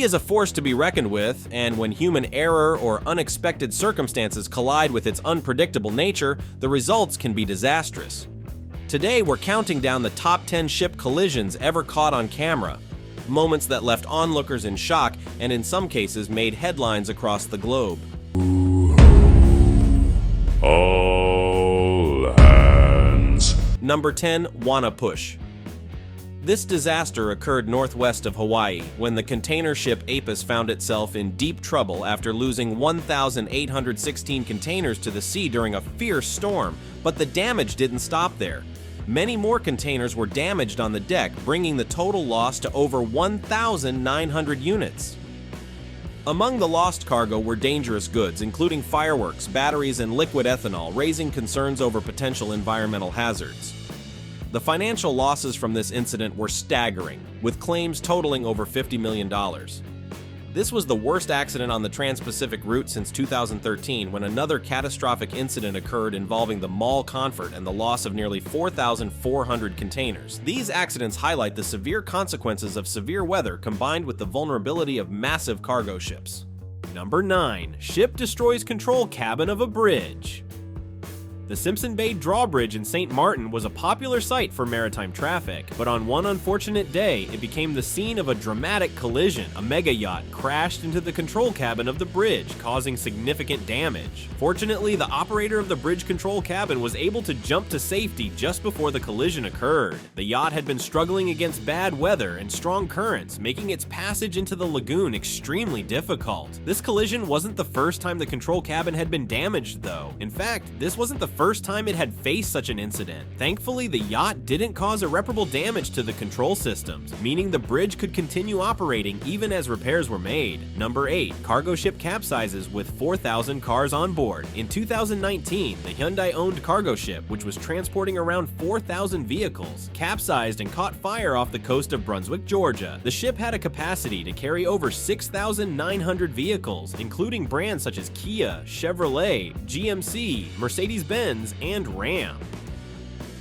sea is a force to be reckoned with, and when human error or unexpected circumstances collide with its unpredictable nature, the results can be disastrous. Today, we're counting down the top 10 ship collisions ever caught on camera, moments that left onlookers in shock and in some cases made headlines across the globe. All hands. Number 10, Wannapush. This disaster occurred northwest of Hawaii when the container ship Apis found itself in deep trouble after losing 1,816 containers to the sea during a fierce storm, but the damage didn't stop there. Many more containers were damaged on the deck, bringing the total loss to over 1,900 units. Among the lost cargo were dangerous goods, including fireworks, batteries, and liquid ethanol, raising concerns over potential environmental hazards. The financial losses from this incident were staggering, with claims totaling over $50 million. This was the worst accident on the Trans-Pacific route since 2013, when another catastrophic incident occurred involving the Mall Comfort and the loss of nearly 4,400 containers. These accidents highlight the severe consequences of severe weather combined with the vulnerability of massive cargo ships. Number 9. Ship destroys control cabin of a bridge. The Simpson Bay drawbridge in St. Martin was a popular site for maritime traffic, but on one unfortunate day, it became the scene of a dramatic collision. A mega yacht crashed into the control cabin of the bridge, causing significant damage. Fortunately, the operator of the bridge control cabin was able to jump to safety just before the collision occurred. The yacht had been struggling against bad weather and strong currents, making its passage into the lagoon extremely difficult. This collision wasn't the first time the control cabin had been damaged, though. In fact, this wasn't the first time it had faced such an incident. Thankfully, the yacht didn't cause irreparable damage to the control systems, meaning the bridge could continue operating even as repairs were made. Number 8. Cargo ship capsizes with 4,000 cars on board. In 2019, the Hyundai-owned cargo ship, which was transporting around 4,000 vehicles, capsized and caught fire off the coast of Brunswick, Georgia. The ship had a capacity to carry over 6,900 vehicles, including brands such as Kia, Chevrolet, GMC, Mercedes-Benz, and Ram.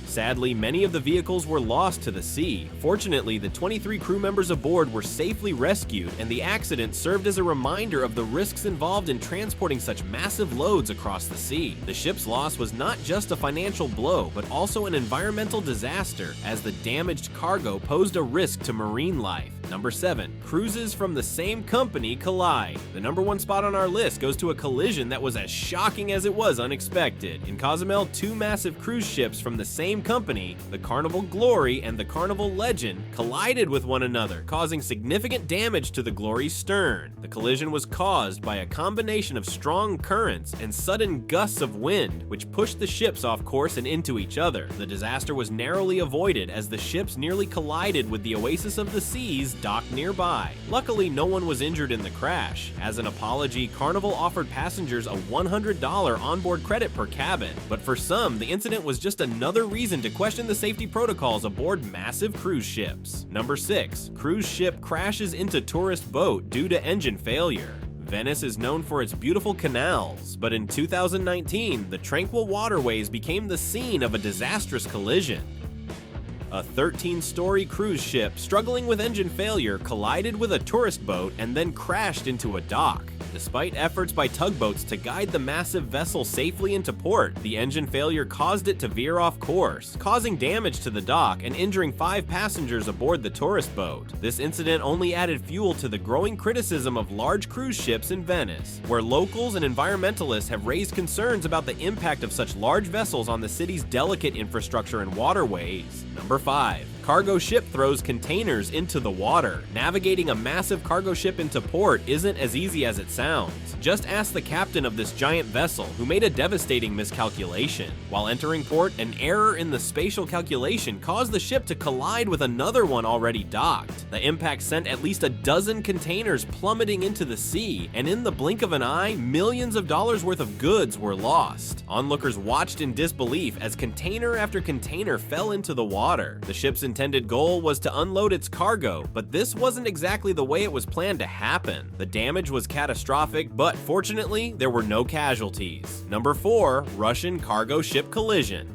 Sadly, many of the vehicles were lost to the sea. Fortunately, the 23 crew members aboard were safely rescued, and the accident served as a reminder of the risks involved in transporting such massive loads across the sea. The ship's loss was not just a financial blow, but also an environmental disaster, as the damaged cargo posed a risk to marine life. Number 7. Cruises from the same company collide. The number 1 spot on our list goes to a collision that was as shocking as it was unexpected. In Cozumel, 2 massive cruise ships from the same company, the Carnival Glory and the Carnival Legend, collided with one another, causing significant damage to the Glory's stern. The collision was caused by a combination of strong currents and sudden gusts of wind, which pushed the ships off course and into each other. The disaster was narrowly avoided as the ships nearly collided with the Oasis of the Seas docked nearby. Luckily, no one was injured in the crash. As an apology, Carnival offered passengers a $100 onboard credit per cabin, but for some, the incident was just another reason to question the safety protocols aboard massive cruise ships. Number 6. Cruise ship crashes into tourist boat due to engine failure. Venice is known for its beautiful canals, but in 2019, the tranquil waterways became the scene of a disastrous collision. A 13-story cruise ship struggling with engine failure collided with a tourist boat and then crashed into a dock. Despite efforts by tugboats to guide the massive vessel safely into port, the engine failure caused it to veer off course, causing damage to the dock and injuring 5 passengers aboard the tourist boat. This incident only added fuel to the growing criticism of large cruise ships in Venice, where locals and environmentalists have raised concerns about the impact of such large vessels on the city's delicate infrastructure and waterways. Number 5. Cargo ship throws containers into the water. Navigating a massive cargo ship into port isn't as easy as it sounds. Just ask the captain of this giant vessel, who made a devastating miscalculation. While entering port, an error in the spatial calculation caused the ship to collide with another one already docked. The impact sent at least a dozen containers plummeting into the sea, and in the blink of an eye, millions of dollars worth of goods were lost. Onlookers watched in disbelief as container after container fell into the water. The ship's intended goal was to unload its cargo, but this wasn't exactly the way it was planned to happen. The damage was catastrophic, but fortunately, there were no casualties. Number 4. Russian cargo ship collision.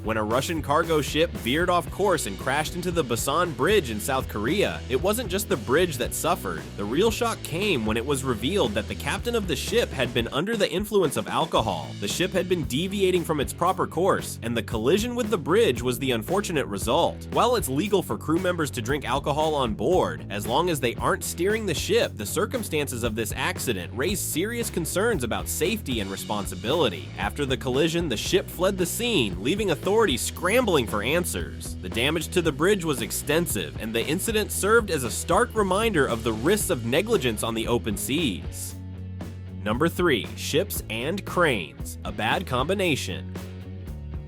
When a Russian cargo ship veered off course and crashed into the Busan Bridge in South Korea, it wasn't just the bridge that suffered. The real shock came when it was revealed that the captain of the ship had been under the influence of alcohol. The ship had been deviating from its proper course, and the collision with the bridge was the unfortunate result. While it's legal for crew members to drink alcohol on board, as long as they aren't steering the ship, the circumstances of this accident raised serious concerns about safety and responsibility. After the collision, the ship fled the scene, leaving authorities scrambling for answers. The damage to the bridge was extensive, and the incident served as a stark reminder of the risks of negligence on the open seas. Number 3. Ships and cranes. A bad combination.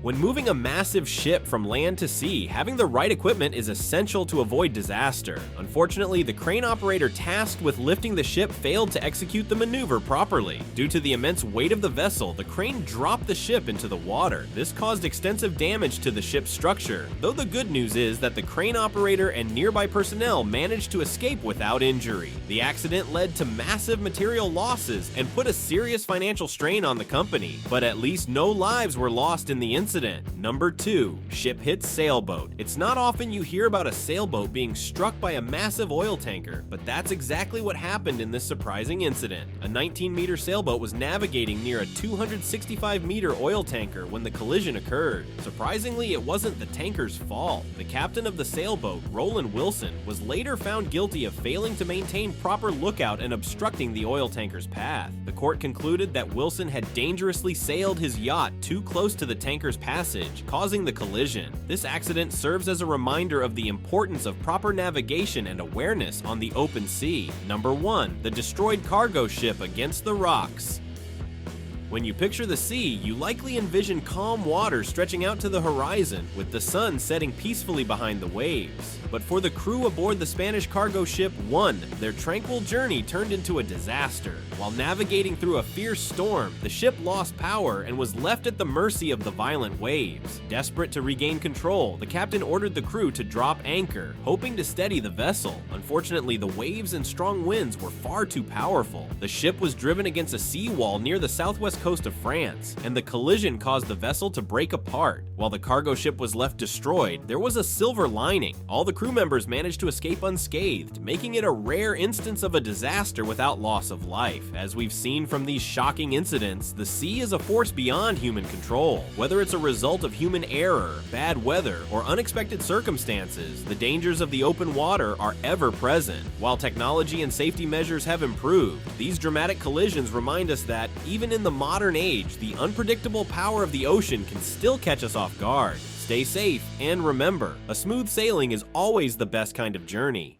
When moving a massive ship from land to sea, having the right equipment is essential to avoid disaster. Unfortunately, the crane operator tasked with lifting the ship failed to execute the maneuver properly. Due to the immense weight of the vessel, the crane dropped the ship into the water. This caused extensive damage to the ship's structure, though the good news is that the crane operator and nearby personnel managed to escape without injury. The accident led to massive material losses and put a serious financial strain on the company, but at least no lives were lost in the incident. Number 2. Ship Hit Sailboat. It's not often you hear about a sailboat being struck by a massive oil tanker, but that's exactly what happened in this surprising incident. A 19-meter sailboat was navigating near a 265-meter oil tanker when the collision occurred. Surprisingly, it wasn't the tanker's fault. The captain of the sailboat, Roland Wilson, was later found guilty of failing to maintain proper lookout and obstructing the oil tanker's path. The court concluded that Wilson had dangerously sailed his yacht too close to the tanker's passage, causing the collision. This accident serves as a reminder of the importance of proper navigation and awareness on the open sea. Number 1. The destroyed cargo ship against the rocks. When you picture the sea, you likely envision calm water stretching out to the horizon, with the sun setting peacefully behind the waves. But for the crew aboard the Spanish cargo ship One, their tranquil journey turned into a disaster. While navigating through a fierce storm, the ship lost power and was left at the mercy of the violent waves. Desperate to regain control, the captain ordered the crew to drop anchor, hoping to steady the vessel. Unfortunately, the waves and strong winds were far too powerful. The ship was driven against a seawall near the southwest coast of France, and the collision caused the vessel to break apart. While the cargo ship was left destroyed, there was a silver lining. All the crew members managed to escape unscathed, making it a rare instance of a disaster without loss of life. As we've seen from these shocking incidents, the sea is a force beyond human control. Whether it's a result of human error, bad weather, or unexpected circumstances, the dangers of the open water are ever present. While technology and safety measures have improved, these dramatic collisions remind us that, even in the modern age, the unpredictable power of the ocean can still catch us off guard. Stay safe, and remember, a smooth sailing is always the best kind of journey.